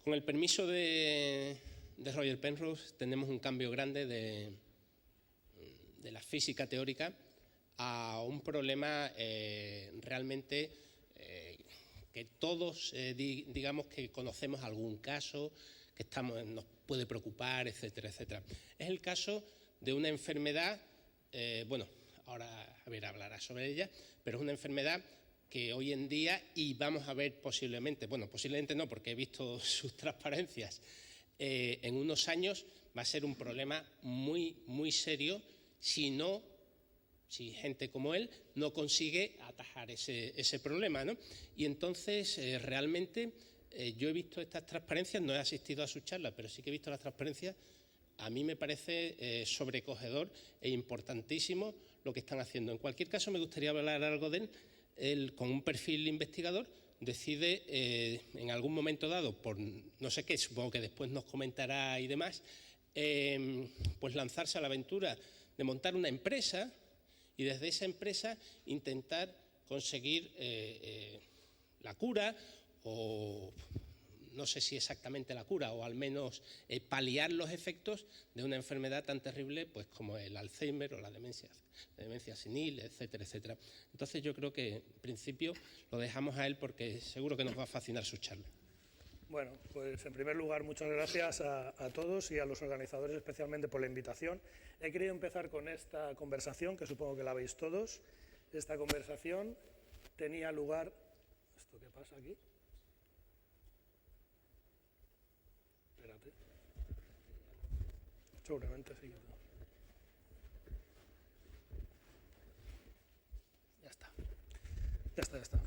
Con el permiso de Roger Penrose, tenemos un cambio grande de la física teórica a un problema realmente que todos, digamos que conocemos algún caso que nos puede preocupar, etcétera, etcétera. Es el caso de una enfermedad, bueno, ahora Javier hablará sobre ella, pero es una enfermedad que hoy en día, y vamos a ver posiblemente, bueno, posiblemente no, porque he visto sus transparencias, en unos años va a ser un problema muy, muy serio si gente como él no consigue atajar ese problema, ¿no? Y entonces, realmente, yo he visto estas transparencias, no he asistido a sus charlas, pero sí que he visto las transparencias. A mí me parece sobrecogedor e importantísimo lo que están haciendo. En cualquier caso, me gustaría hablar algo de él. Él, con un perfil investigador, decide en algún momento dado, por no sé qué, supongo que después nos comentará y demás, pues lanzarse a la aventura de montar una empresa y desde esa empresa intentar conseguir la cura, o no sé si exactamente la cura, o al menos paliar los efectos de una enfermedad tan terrible pues como el Alzheimer o la demencia senil, etcétera, etcétera. Entonces yo creo que en principio lo dejamos a él porque seguro que nos va a fascinar su charla. Bueno, pues en primer lugar muchas gracias a todos y a los organizadores especialmente por la invitación. He querido empezar con esta conversación, que supongo que la veis todos. Esta conversación tenía lugar... ¿Esto qué pasa aquí? Espérate. Seguramente sí. Ya está. Ya está.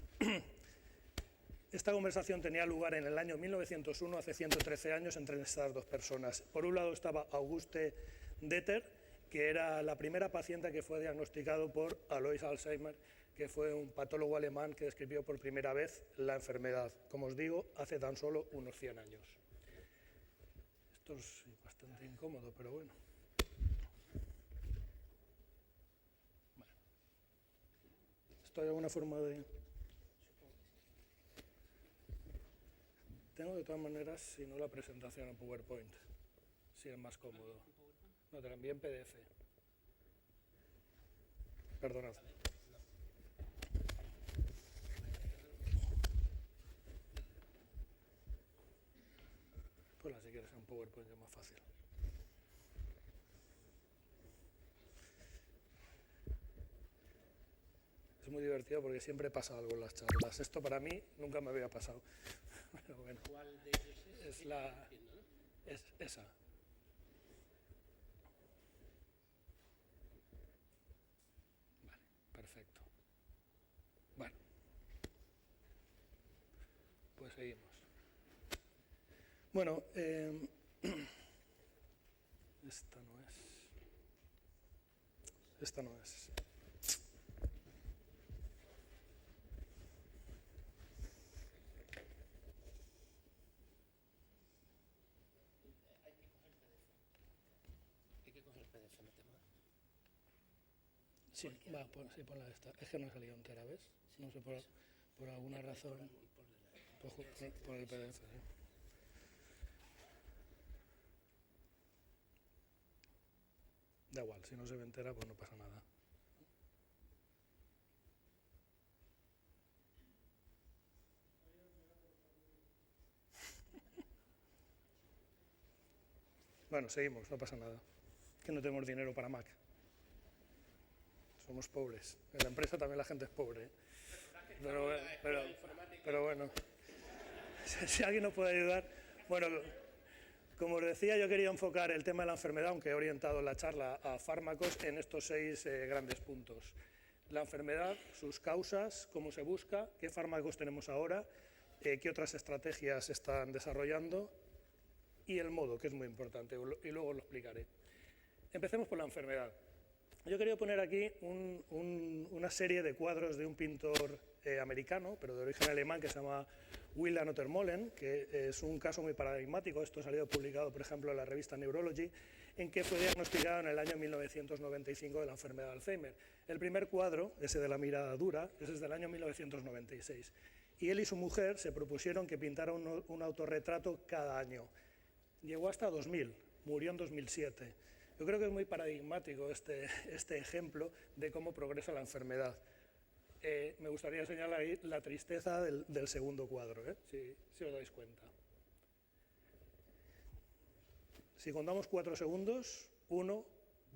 Esta conversación tenía lugar en el año 1901, hace 113 años, entre estas dos personas. Por un lado estaba Auguste Deter, que era la primera paciente que fue diagnosticado por Alois Alzheimer, que fue un patólogo alemán que describió por primera vez la enfermedad, como os digo, hace tan solo unos 100 años. Esto es bastante incómodo, pero bueno. ¿Esto hay alguna forma de...? Tengo de todas maneras, si no, la presentación en PowerPoint, si es más cómodo. No, te la envié en PDF. Perdonad. Ponla si quieres en PowerPoint, que es más fácil. Es muy divertido porque siempre pasa algo en las charlas. Esto para mí nunca me había pasado. Pero bueno, ¿Cuál de ellos es? es la... Es esa. Vale, perfecto. Bueno. Pues seguimos. Bueno, esta no es. Esta no es. Hay que coger el PDF, me temo. Sí, va, sí, ponla esta. Es que no ha salido entera, ¿ves? No sé, por alguna razón. Por el PDF, sí. Da igual, si no se ve entera, pues no pasa nada. Bueno, seguimos, no pasa nada. Que no tenemos dinero para Mac. Somos pobres. En la empresa también la gente es pobre, ¿eh? Pero bueno, si alguien nos puede ayudar. Bueno, como os decía, yo quería enfocar el tema de la enfermedad, aunque he orientado la charla a fármacos, en estos 6 grandes puntos. La enfermedad, sus causas, cómo se busca, qué fármacos tenemos ahora, qué otras estrategias se están desarrollando y el modo, que es muy importante, y luego lo explicaré. Empecemos por la enfermedad. Yo quería poner aquí una serie de cuadros de un pintor americano, pero de origen alemán, que se llama Wilhelm Otermohlen, que es un caso muy paradigmático. Esto ha salido publicado, por ejemplo, en la revista Neurology, en que fue diagnosticado en el año 1995 de la enfermedad de Alzheimer. El primer cuadro, ese de la mirada dura, ese es del año 1996. y él y su mujer se propusieron que pintara un autorretrato cada año. Llegó hasta 2000, murió en 2007. Yo creo que es muy paradigmático este ejemplo de cómo progresa la enfermedad. Me gustaría señalar ahí la tristeza del segundo cuadro, si os dais cuenta. Si contamos 4 segundos, 1,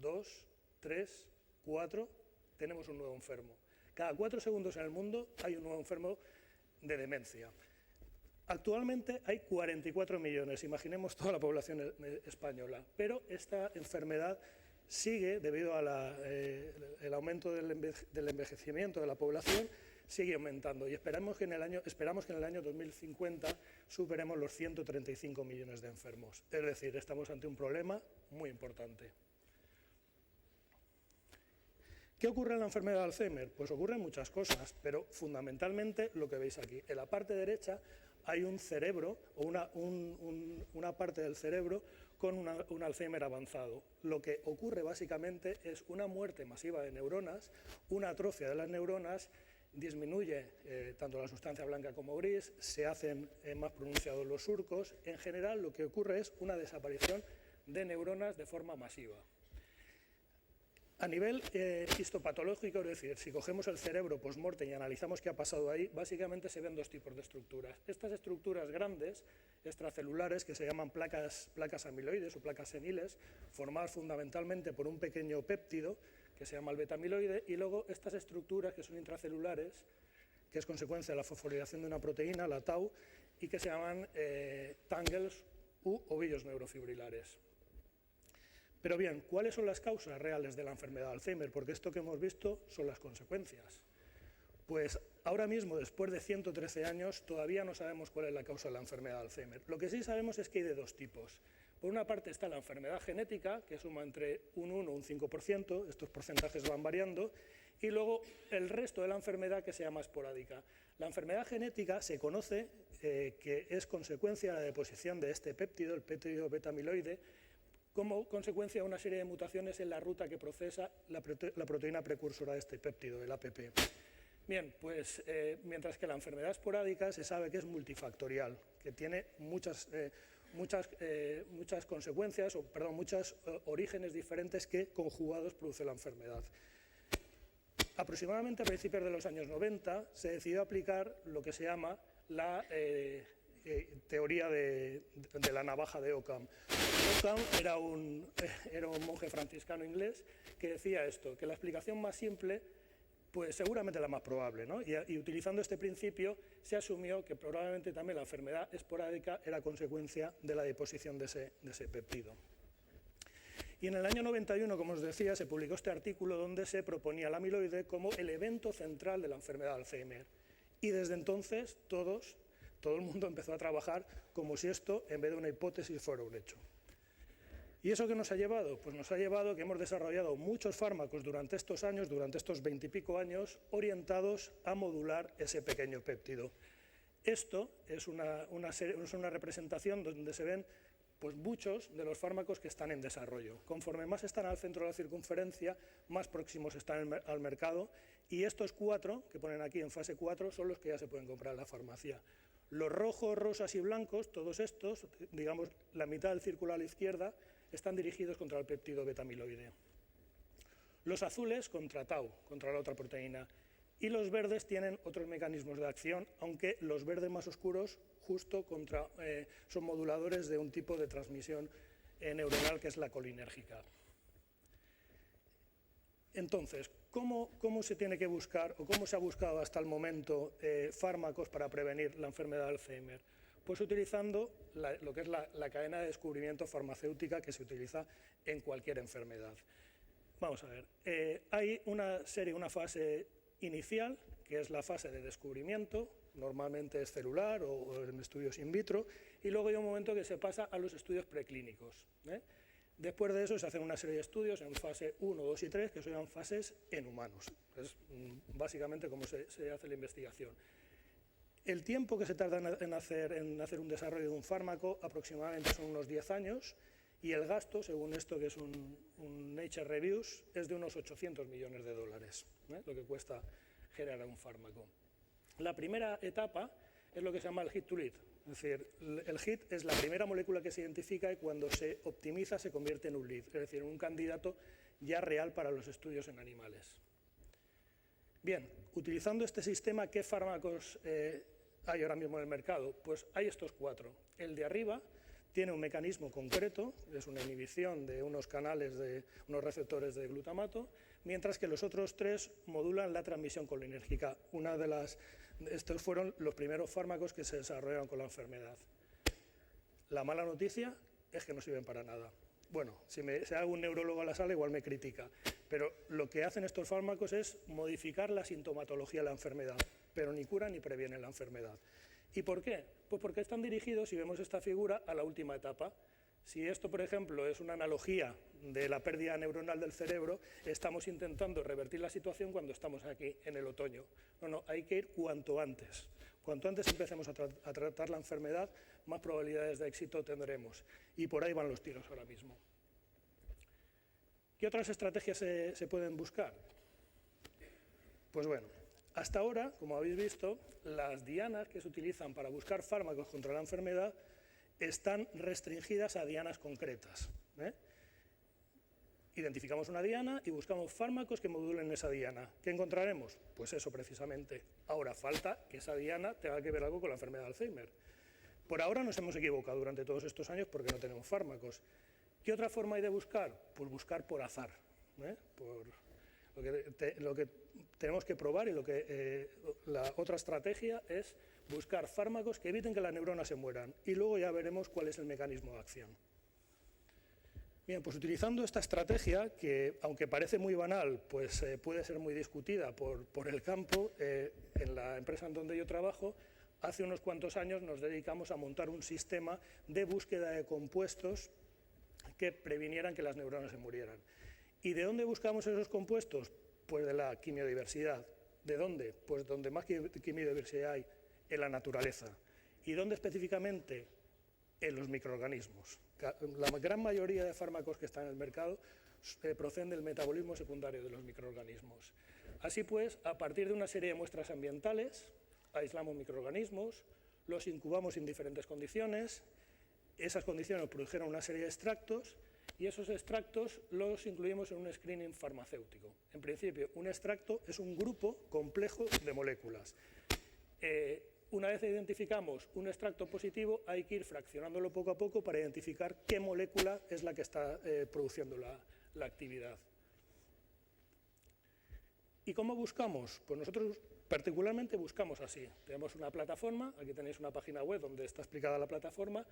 2, 3, 4, tenemos un nuevo enfermo. Cada 4 segundos en el mundo hay un nuevo enfermo de demencia. Actualmente hay 44 millones, imaginemos toda la población española, pero esta enfermedad sigue, debido al aumento del envejecimiento de la población, sigue aumentando y esperamos que en el año 2050 superemos los 135 millones de enfermos. Es decir, estamos ante un problema muy importante. ¿Qué ocurre en la enfermedad de Alzheimer? Pues ocurren muchas cosas, pero fundamentalmente lo que veis aquí. En la parte derecha hay un cerebro, o una parte del cerebro con un Alzheimer avanzado. Lo que ocurre básicamente es una muerte masiva de neuronas, una atrofia de las neuronas, disminuye tanto la sustancia blanca como gris, se hacen más pronunciados los surcos. En general lo que ocurre es una desaparición de neuronas de forma masiva. A nivel histopatológico, es decir, si cogemos el cerebro post-mortem y analizamos qué ha pasado ahí, básicamente se ven dos tipos de estructuras. Estas estructuras grandes, extracelulares, que se llaman placas amiloides o placas seniles, formadas fundamentalmente por un pequeño péptido, que se llama el beta-amiloide, y luego estas estructuras que son intracelulares, que es consecuencia de la fosforilación de una proteína, la tau, y que se llaman tangles u ovillos neurofibrilares. Pero bien, ¿cuáles son las causas reales de la enfermedad de Alzheimer? Porque esto que hemos visto son las consecuencias. Pues ahora mismo, después de 113 años, todavía no sabemos cuál es la causa de la enfermedad de Alzheimer. Lo que sí sabemos es que hay de dos tipos. Por una parte está la enfermedad genética, que suma entre un 1 y un 5%, estos porcentajes van variando, y luego el resto de la enfermedad, que se llama esporádica. La enfermedad genética se conoce que es consecuencia de la deposición de este péptido, el péptido beta-amiloide, como consecuencia de una serie de mutaciones en la ruta que procesa la proteína precursora de este péptido, el APP. Bien, pues mientras que la enfermedad esporádica se sabe que es multifactorial, que tiene muchas consecuencias, muchos orígenes diferentes que conjugados produce la enfermedad. Aproximadamente a principios de los años 90 se decidió aplicar lo que se llama la teoría de la navaja de Ockham. Ockham era un monje franciscano inglés que decía esto, que la explicación más simple, pues seguramente la más probable, ¿no? Y utilizando este principio se asumió que probablemente también la enfermedad esporádica era consecuencia de la deposición de ese péptido. Y en el año 91, como os decía, se publicó este artículo donde se proponía el amiloide como el evento central de la enfermedad de Alzheimer. Y desde entonces todo el mundo empezó a trabajar como si esto, en vez de una hipótesis, fuera un hecho. ¿Y eso qué nos ha llevado? Pues nos ha llevado que hemos desarrollado muchos fármacos durante estos años, durante estos 20 y pico años, orientados a modular ese pequeño péptido. Esto es una representación donde se ven pues, muchos de los fármacos que están en desarrollo. Conforme más están al centro de la circunferencia, más próximos están al mercado, y estos 4 que ponen aquí en fase 4 son los que ya se pueden comprar en la farmacia. Los rojos, rosas y blancos, todos estos, digamos la mitad del círculo a la izquierda, están dirigidos contra el péptido beta-amiloide. Los azules contra tau, contra la otra proteína, y los verdes tienen otros mecanismos de acción, aunque los verdes más oscuros justo son moduladores de un tipo de transmisión neuronal que es la colinérgica. Entonces, ¿cómo se tiene que buscar o cómo se ha buscado hasta el momento fármacos para prevenir la enfermedad de Alzheimer? Pues utilizando lo que es la cadena de descubrimiento farmacéutica que se utiliza en cualquier enfermedad. Vamos a ver, hay una fase inicial, que es la fase de descubrimiento, normalmente es celular o en estudios in vitro, y luego hay un momento que se pasa a los estudios preclínicos. Después de eso se hacen una serie de estudios en fase 1, 2 y 3, que se llaman fases en humanos. Es básicamente cómo se hace la investigación. El tiempo que se tarda en hacer un desarrollo de un fármaco aproximadamente son unos 10 años, y el gasto, según esto que es un Nature Reviews, es de unos $800 millones, lo que cuesta generar un fármaco. La primera etapa es lo que se llama el hit to lead. Es decir, el hit es la primera molécula que se identifica y cuando se optimiza se convierte en un lead, es decir, en un candidato ya real para los estudios en animales. Bien, utilizando este sistema, ¿qué fármacos hay ahora mismo en el mercado? Pues hay estos 4. El de arriba tiene un mecanismo concreto, es una inhibición de unos canales, de unos receptores de glutamato, mientras que los otros 3 modulan la transmisión colinérgica. Estos fueron los primeros fármacos que se desarrollaron con la enfermedad. La mala noticia es que no sirven para nada. Bueno, si hay algún neurólogo a la sala igual me critica, pero lo que hacen estos fármacos es modificar la sintomatología de la enfermedad, pero ni curan ni previenen la enfermedad. ¿Y por qué? Pues porque están dirigidos, si vemos esta figura, a la última etapa. Si esto, por ejemplo, es una analogía de la pérdida neuronal del cerebro, estamos intentando revertir la situación cuando estamos aquí, en el otoño. No, hay que ir cuanto antes. Cuanto antes empecemos a tratar la enfermedad, más probabilidades de éxito tendremos. Y por ahí van los tiros ahora mismo. ¿Qué otras estrategias se pueden buscar? Pues bueno, hasta ahora, como habéis visto, las dianas que se utilizan para buscar fármacos contra la enfermedad están restringidas a dianas concretas. Identificamos una diana y buscamos fármacos que modulen esa diana. ¿Qué encontraremos? Pues eso precisamente. Ahora falta que esa diana tenga que ver algo con la enfermedad de Alzheimer. Por ahora nos hemos equivocado durante todos estos años porque no tenemos fármacos. ¿Qué otra forma hay de buscar? Pues buscar por azar. Lo que tenemos que probar y la otra estrategia es buscar fármacos que eviten que las neuronas se mueran y luego ya veremos cuál es el mecanismo de acción. Bien, pues utilizando esta estrategia, que aunque parece muy banal, pues puede ser muy discutida por el campo, en la empresa en donde yo trabajo, hace unos cuantos años nos dedicamos a montar un sistema de búsqueda de compuestos que previnieran que las neuronas se murieran. ¿Y de dónde buscamos esos compuestos? Pues de la quimiodiversidad. ¿De dónde? Pues donde más quimiodiversidad hay, en la naturaleza. ¿Y dónde específicamente? En los microorganismos. La gran mayoría de fármacos que están en el mercado proceden del metabolismo secundario de los microorganismos. Así pues, a partir de una serie de muestras ambientales, aislamos microorganismos, los incubamos en diferentes condiciones, esas condiciones produjeron una serie de extractos y esos extractos los incluimos en un screening farmacéutico. En principio, un extracto es un grupo complejo de moléculas. Una vez identificamos un extracto positivo, hay que ir fraccionándolo poco a poco para identificar qué molécula es la que está produciendo la actividad. ¿Y cómo buscamos? Pues nosotros particularmente buscamos así. Tenemos una plataforma, aquí tenéis una página web donde está explicada la plataforma,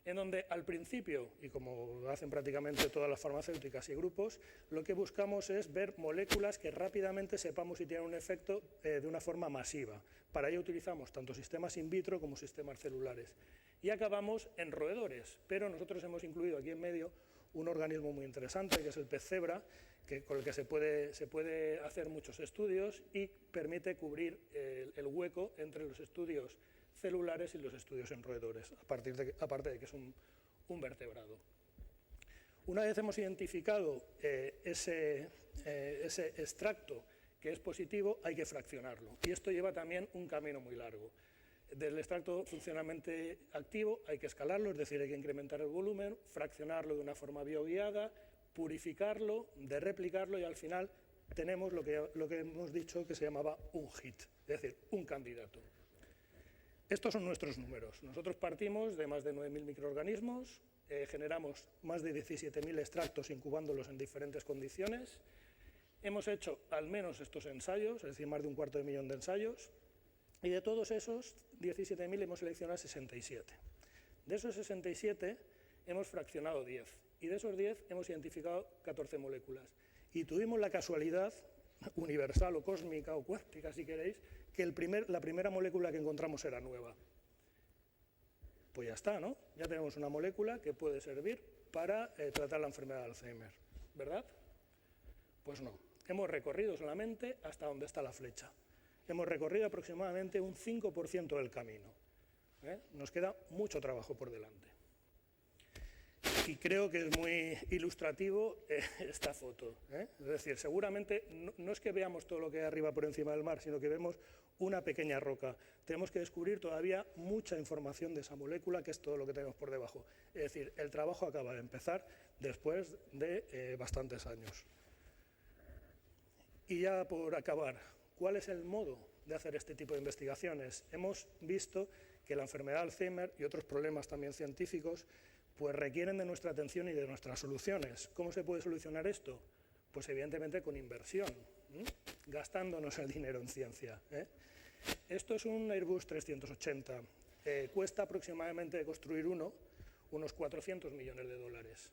en donde al principio, y como hacen prácticamente todas las farmacéuticas y grupos, lo que buscamos es ver moléculas que rápidamente sepamos si tienen un efecto de una forma masiva. Para ello utilizamos tanto sistemas in vitro como sistemas celulares. Y acabamos en roedores, pero nosotros hemos incluido aquí en medio un organismo muy interesante, que es el pez cebra, con el que se puede hacer muchos estudios y permite cubrir el hueco entre los estudios celulares y los estudios en roedores, aparte de que es un vertebrado. Una vez hemos identificado ese extracto que es positivo, hay que fraccionarlo. Y esto lleva también un camino muy largo. Del extracto funcionalmente activo hay que escalarlo, es decir, hay que incrementar el volumen, fraccionarlo de una forma bioguiada, purificarlo, replicarlo y al final tenemos lo que hemos dicho que se llamaba un hit, es decir, un candidato. Estos son nuestros números. Nosotros partimos de más de 9.000 microorganismos, generamos más de 17.000 extractos incubándolos en diferentes condiciones. Hemos hecho al menos estos ensayos, es decir, más de 250.000 de ensayos, y de todos esos 17.000 hemos seleccionado 67. De esos 67 hemos fraccionado 10, y de esos 10 hemos identificado 14 moléculas. Y tuvimos la casualidad, universal o cósmica o cuántica si queréis, que la primera molécula que encontramos era nueva. Pues ya está, ¿no? Ya tenemos una molécula que puede servir para tratar la enfermedad de Alzheimer, ¿verdad? Pues no, hemos recorrido solamente hasta donde está la flecha. Hemos recorrido aproximadamente un 5% del camino. Nos queda mucho trabajo por delante. Y creo que es muy ilustrativo esta foto. Es decir, seguramente no es que veamos todo lo que hay arriba por encima del mar, sino que vemos una pequeña roca. Tenemos que descubrir todavía mucha información de esa molécula, que es todo lo que tenemos por debajo. Es decir, el trabajo acaba de empezar después de bastantes años. Y ya por acabar, ¿cuál es el modo de hacer este tipo de investigaciones? Hemos visto que la enfermedad de Alzheimer y otros problemas también científicos pues requieren de nuestra atención y de nuestras soluciones. ¿Cómo se puede solucionar esto? Pues evidentemente con inversión, gastándonos el dinero en ciencia. Esto es un Airbus 380. Cuesta aproximadamente construir unos 400 millones de dólares.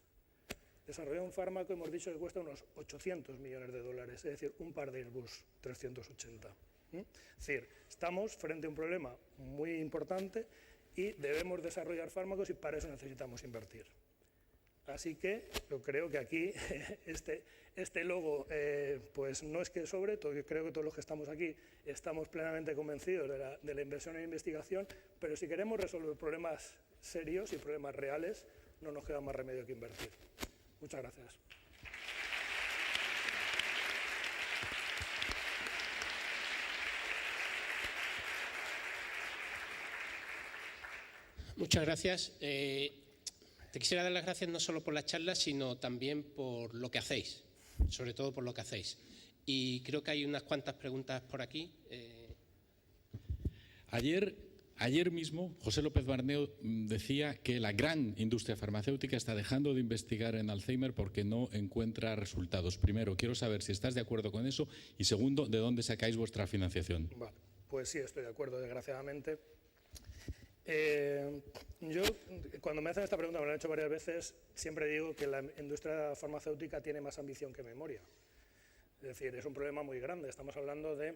Desarrollar un fármaco hemos dicho que cuesta unos 800 millones de dólares, es decir, un par de Airbus 380. Es decir, estamos frente a un problema muy importante y debemos desarrollar fármacos y para eso necesitamos invertir. Así que yo creo que aquí este logo pues no es que sobre, yo creo que todos los que estamos aquí estamos plenamente convencidos de la inversión en investigación, pero si queremos resolver problemas serios y problemas reales, no nos queda más remedio que invertir. Muchas gracias. Muchas gracias. Te quisiera dar las gracias no solo por la charla, sino también por lo que hacéis, sobre todo por lo que hacéis. Y creo que hay unas cuantas preguntas por aquí. Ayer mismo José López Barneo decía que la gran industria farmacéutica está dejando de investigar en Alzheimer porque no encuentra resultados. Primero, quiero saber si estás de acuerdo con eso y segundo, ¿de dónde sacáis vuestra financiación? Vale, pues sí, estoy de acuerdo, desgraciadamente. Yo, cuando me hacen esta pregunta, me lo han hecho varias veces, siempre digo que la industria farmacéutica tiene más ambición que memoria. Es decir, es un problema muy grande. Estamos hablando de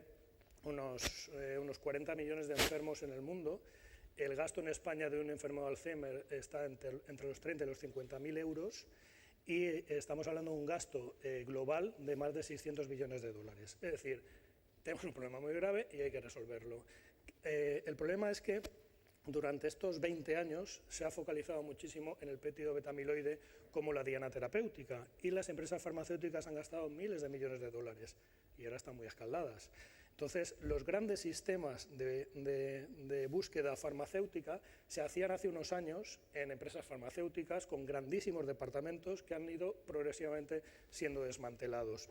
unos 40 millones de enfermos en el mundo. El gasto en España de un enfermo de Alzheimer está entre los 30 y los 50.000 euros y estamos hablando de un gasto global de más de 600 billones de dólares. Es decir, tenemos un problema muy grave y hay que resolverlo. El problema es que durante estos 20 años se ha focalizado muchísimo en el péptido beta-amiloide como la diana terapéutica y las empresas farmacéuticas han gastado miles de millones de dólares y ahora están muy escaldadas. Entonces, los grandes sistemas de búsqueda farmacéutica se hacían hace unos años en empresas farmacéuticas con grandísimos departamentos que han ido progresivamente siendo desmantelados.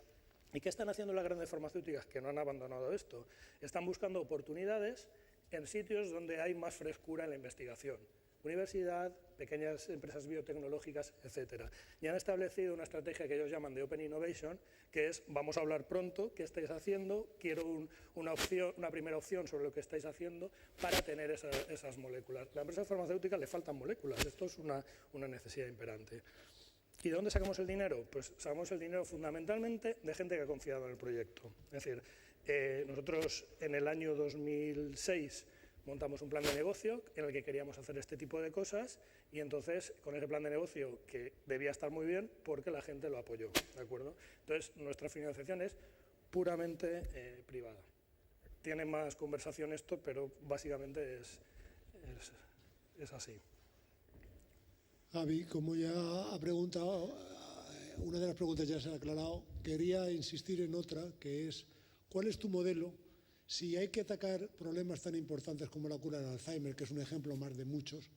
¿Y qué están haciendo las grandes farmacéuticas que no han abandonado esto? Están buscando oportunidades en sitios donde hay más frescura en la investigación. Universidad, pequeñas empresas biotecnológicas, etcétera. Y han establecido una estrategia que ellos llaman de Open Innovation, que es, vamos a hablar pronto, qué estáis haciendo, quiero una primera opción sobre lo que estáis haciendo para tener esas moléculas. A la empresa farmacéutica le faltan moléculas, esto es una necesidad imperante. ¿Y de dónde sacamos el dinero? Pues sacamos el dinero fundamentalmente de gente que ha confiado en el proyecto. Es decir, nosotros en el año 2006 montamos un plan de negocio en el que queríamos hacer este tipo de cosas y entonces con ese plan de negocio que debía estar muy bien porque la gente lo apoyó, ¿de acuerdo? Entonces nuestra financiación es puramente privada. Tiene más conversación esto, pero básicamente es así. Javi, como ya ha preguntado, una de las preguntas ya se ha aclarado, quería insistir en otra, que es, ¿cuál es tu modelo si hay que atacar problemas tan importantes como la cura del Alzheimer, que es un ejemplo más de muchos?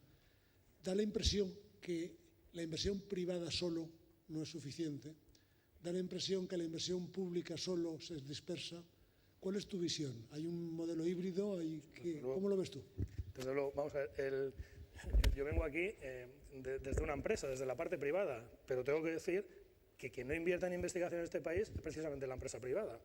Da la impresión que la inversión privada solo no es suficiente, da la impresión que la inversión pública solo se dispersa. ¿Cuál es tu visión? ¿Hay un modelo híbrido? ¿Cómo lo ves tú? Desde luego, vamos a ver, yo vengo aquí desde una empresa, desde la parte privada, pero tengo que decir que quien no invierta en investigación en este país es precisamente la empresa privada.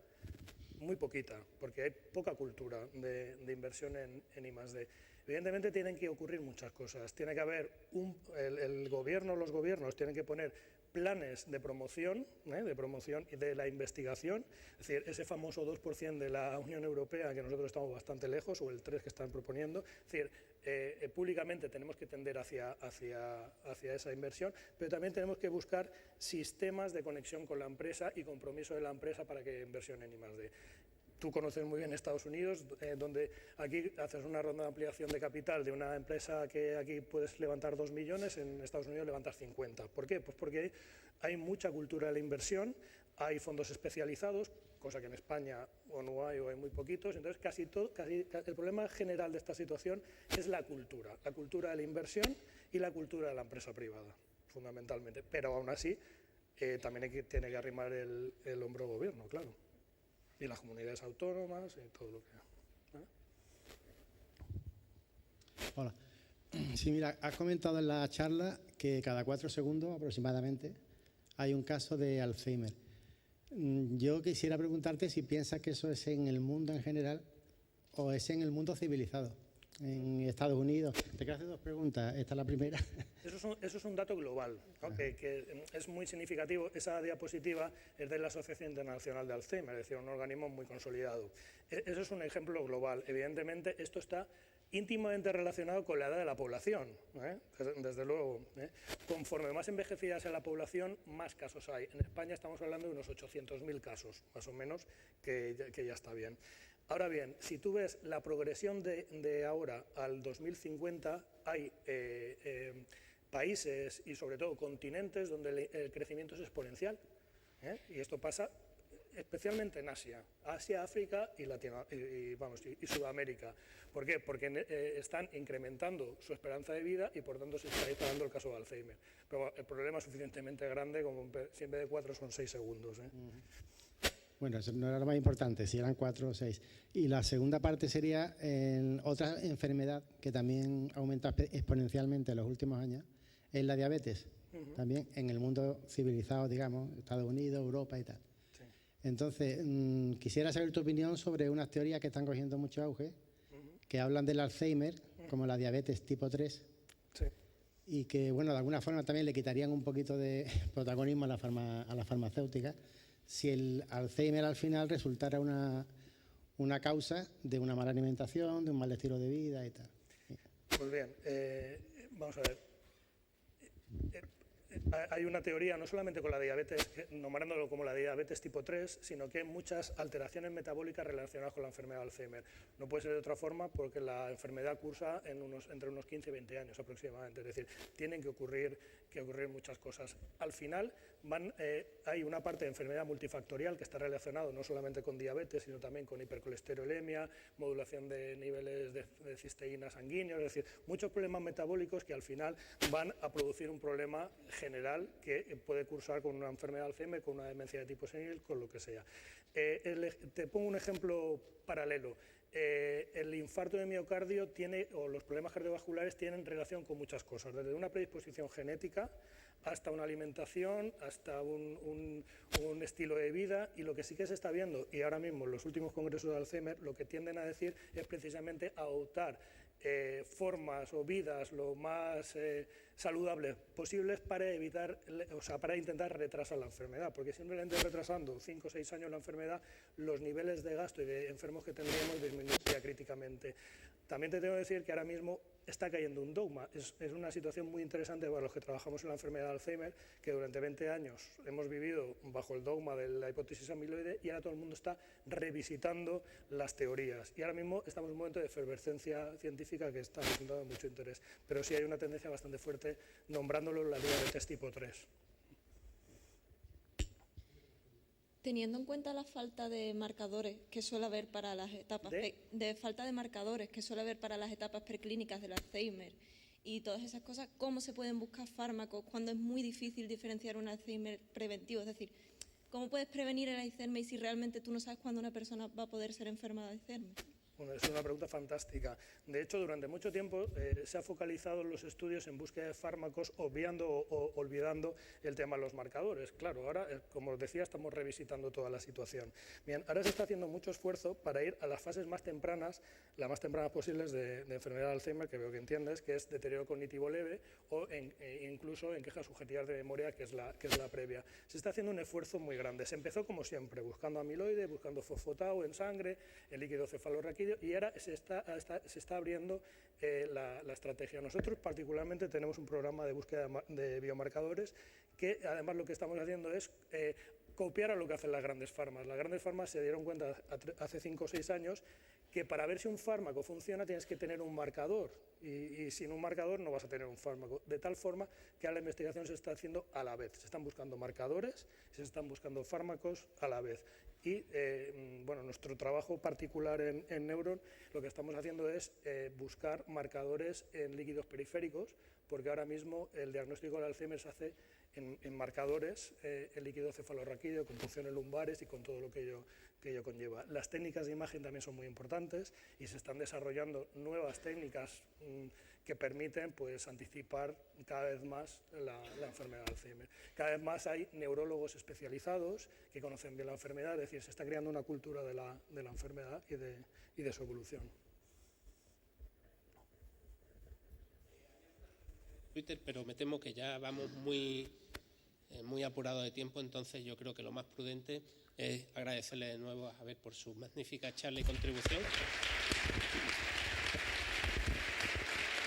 Muy poquita, porque hay poca cultura de inversión en I+D. Evidentemente tienen que ocurrir muchas cosas. Tiene que haber los gobiernos tienen que poner planes de promoción y de la investigación, es decir, ese famoso 2% de la Unión Europea, que nosotros estamos bastante lejos, o el 3% que están proponiendo. Es decir, públicamente tenemos que tender hacia esa inversión, pero también tenemos que buscar sistemas de conexión con la empresa y compromiso de la empresa para que inversión en I+D. Tú conoces muy bien Estados Unidos, donde aquí haces una ronda de ampliación de capital de una empresa que aquí puedes levantar 2 millones, en Estados Unidos levantas 50. ¿Por qué? Pues porque hay mucha cultura de la inversión, hay fondos especializados, cosa que en España o no hay o hay muy poquitos. Entonces, casi el problema general de esta situación es la cultura de la inversión y la cultura de la empresa privada, fundamentalmente. Pero aún así, también tiene que arrimar el hombro el gobierno, claro. Y las comunidades autónomas y todo lo que... ¿vale? Hola. Sí, mira, has comentado en la charla que cada 4 segundos aproximadamente hay un caso de Alzheimer. Yo quisiera preguntarte si piensas que eso es en el mundo en general o es en el mundo civilizado, en Estados Unidos. Te quiero hacer 2 preguntas. Esta es la primera. Eso es un dato global, ¿no? que es muy significativo. Esa diapositiva es de la Asociación Internacional de Alzheimer, es decir, un organismo muy consolidado. Eso es un ejemplo global. Evidentemente, esto está íntimamente relacionado con la edad de la población, desde luego. Conforme más envejecida sea la población, más casos hay. En España estamos hablando de unos 800.000 casos, más o menos, que ya está bien. Ahora bien, si tú ves la progresión de ahora al 2050, hay países y sobre todo continentes donde el crecimiento es exponencial, y esto pasa especialmente en Asia, África y Sudamérica. ¿Por qué? Porque están incrementando su esperanza de vida y por tanto se está disparando el caso de Alzheimer. Pero el problema es suficientemente grande como si en vez de 4 son 6 segundos. Bueno, eso no era lo más importante, si eran 4 o 6. Y la segunda parte sería otra enfermedad que también aumenta exponencialmente en los últimos años, es la diabetes. También en el mundo civilizado, digamos, Estados Unidos, Europa y tal. Sí. Entonces, quisiera saber tu opinión sobre unas teorías que están cogiendo mucho auge, que hablan del Alzheimer como la diabetes tipo 3. Sí. Y que, bueno, de alguna forma también le quitarían un poquito de protagonismo a la farmacéutica si el Alzheimer al final resultara una causa de una mala alimentación, de un mal estilo de vida y tal. Pues bien, vamos a ver. Hay una teoría, no solamente con la diabetes, nombrándolo como la diabetes tipo 3, sino que hay muchas alteraciones metabólicas relacionadas con la enfermedad de Alzheimer. No puede ser de otra forma porque la enfermedad cursa entre unos 15 y 20 años aproximadamente. Es decir, tienen que ocurrir muchas cosas. Al final hay una parte de enfermedad multifactorial que está relacionado no solamente con diabetes, sino también con hipercolesterolemia, modulación de niveles de cisteína sanguíneos, es decir, muchos problemas metabólicos que al final van a producir un problema general que puede cursar con una enfermedad de Alzheimer, con una demencia de tipo senil, con lo que sea. Te pongo un ejemplo paralelo. El infarto de miocardio o los problemas cardiovasculares tienen relación con muchas cosas, desde una predisposición genética hasta una alimentación, hasta un estilo de vida, y lo que sí que se está viendo, y ahora mismo en los últimos congresos de Alzheimer, lo que tienden a decir es precisamente adoptar formas o vidas lo más saludables posibles para para intentar retrasar la enfermedad, porque simplemente retrasando 5 o 6 años la enfermedad, los niveles de gasto y de enfermos que tendríamos disminuiría críticamente. También te tengo que decir que ahora mismo está cayendo un dogma. Es una situación muy interesante para los que trabajamos en la enfermedad de Alzheimer, que durante 20 años hemos vivido bajo el dogma de la hipótesis amiloide y ahora todo el mundo está revisitando las teorías. Y ahora mismo estamos en un momento de efervescencia científica que está resultando de mucho interés. Pero sí hay una tendencia bastante fuerte nombrándolo la diabetes tipo 3. Teniendo en cuenta la falta de marcadores que suele haber para las etapas falta de marcadores que suele haber para las etapas preclínicas del Alzheimer y todas esas cosas, ¿cómo se pueden buscar fármacos cuando es muy difícil diferenciar un Alzheimer preventivo? Es decir, ¿cómo puedes prevenir el Alzheimer si realmente tú no sabes cuándo una persona va a poder ser enferma de Alzheimer? Bueno, es una pregunta fantástica. De hecho, durante mucho tiempo se ha focalizado los estudios en búsqueda de fármacos, obviando o olvidando el tema de los marcadores. Claro, ahora, como os decía, estamos revisitando toda la situación. Bien, ahora se está haciendo mucho esfuerzo para ir a las fases más tempranas, las más tempranas posibles de enfermedad de Alzheimer, que veo que entiendes, que es deterioro cognitivo leve o incluso en quejas subjetivas de memoria, que es la previa. Se está haciendo un esfuerzo muy grande. Se empezó, como siempre, buscando amiloide, buscando fosfotao en sangre, el líquido cefalorraquídeo, y ahora se está abriendo la estrategia. Nosotros particularmente tenemos un programa de búsqueda de biomarcadores que además lo que estamos haciendo es copiar a lo que hacen las grandes farmas. Las grandes farmas se dieron cuenta hace 5 o 6 años que para ver si un fármaco funciona tienes que tener un marcador y sin un marcador no vas a tener un fármaco, de tal forma que ahora la investigación se está haciendo a la vez, se están buscando marcadores, se están buscando fármacos a la vez. Y bueno, nuestro trabajo particular en Neuron, lo que estamos haciendo es buscar marcadores en líquidos periféricos, porque ahora mismo el diagnóstico del Alzheimer se hace en marcadores, el líquido cefalorraquídeo, con punciones lumbares y con todo lo que ello conlleva. Las técnicas de imagen también son muy importantes y se están desarrollando nuevas técnicas que permiten pues, anticipar cada vez más la enfermedad de Alzheimer. Cada vez más hay neurólogos especializados que conocen bien la enfermedad, es decir, se está creando una cultura de la enfermedad y de su evolución. Twitter, pero me temo que ya vamos muy apurados de tiempo, entonces yo creo que lo más prudente es agradecerle de nuevo a Javier por su magnífica charla y contribución.